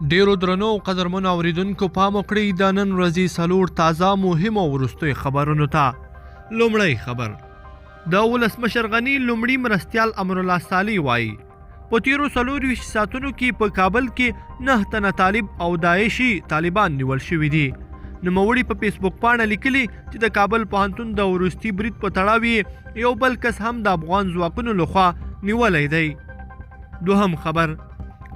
ډیرو درنو او قدرمنو اوریدونکو پام وکړئ د نن ورځې څلور تازه مهم او وروستیو خبرونو ته. لومړی خبر د ولسمشر غني لومړي مرستیال امرالله صالح وایي په تیرو 24 ساعتونو کې په کابل کې 9 تنه طالب او داعشي طالبان نیول شوي دي. نوموړي په فیسبوک پاڼه لیکلي چې د کابل پوهنتون د وروستي برید په تړاو یو بل کس هم د افغان ځواکونو لخوا نیولی دی. دوهم خبر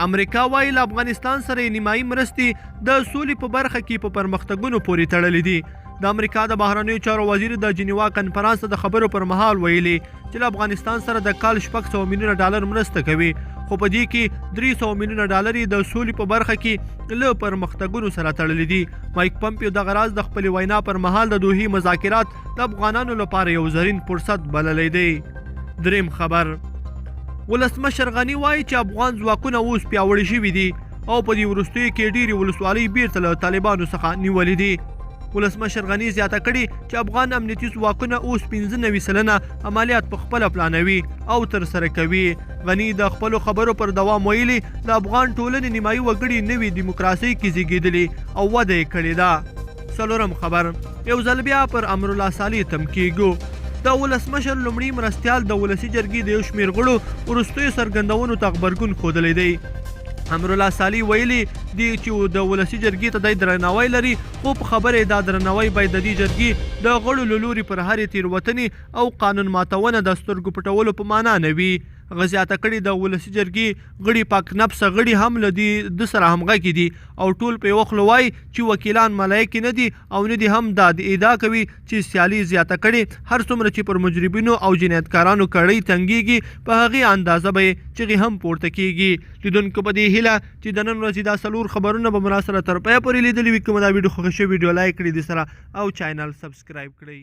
امریکا وایي له افغانستان سره نیمایي مرستې د سولې په برخه کې په پرمختګونو پورې تړلې دي. د امریکا د بهرنیو چارو وزیر د جنیوا کنفرانس د خبرو پر مهال ویلي چې له افغانستان سره د کال 600 میلیونه ډالر مرسته کوي، خو په دې کې 300 میلیونه ډالر د سولې په برخه کې له پرمختګونو سره تړلې دي. مایک پمپیو دغه راز د خپل وینا پر مهال د دوحې مذاکرات د افغانانو لپاره یو زرین فرصت بللی دی. دریم خبر ولسمشر غني وایي چې افغان ځواکونه اوس پیاوړي شوي دي او په دې وروستیو کې ډېرې ولسوالۍ بیرته له طالبانو څخه نیولې دي. ولسمشر غني زیاته کړي چې افغان امنیتي ځواکونه اوس 95% عملیات په خپله پلانوي او ترسره کوي. غني د خپلو خبرو پر دوام ویلي د افغان ټولنې نیمایي وګړي نوې دیموکراسۍ کې زیږېدلي او وده یې کړې ده. څلورم خبر یو ځل بیا پر امرالله صالح تم کېږو. د ولسمشر لومړي مرستیال د ولسي جرګې د یو شمېر غړو وروستیو څرګندونو ته غبرګون ښودلی دی. امرالله صالح ویلي دي چې د ولسي جرګې ته دی درناوی لري، خو په خبره دا درناوی باید د دې جرګې د غړو له لوري پر هرې تېروتنې او قانون ماتونه د سترګو پټولو په معنا نه وي. غزیاته کړي د ولسي جرګې غړي پاک نفسه غړي هم له د سره همغږي دي او ټول په یو خوله وایي چې وکیلان ملایکې نه دي او نه دي هم دا ادعا کوي چې سیالي زیاته کړي هر څومره چې پر مجرمینو او جنایتکارانو کړۍ تنګېږي په هغې اندازه به یې چغې هم پورته کېږي. لیدونکو په دې هیله چې د نن ورځې دا څلور خبرونه به مو راسره تر پایه پورې لیدلي وي. که مو دا ویډیو خوښه شوې ویډیو لایک کړئ، د سره او چینل سبسکرایب کړئ.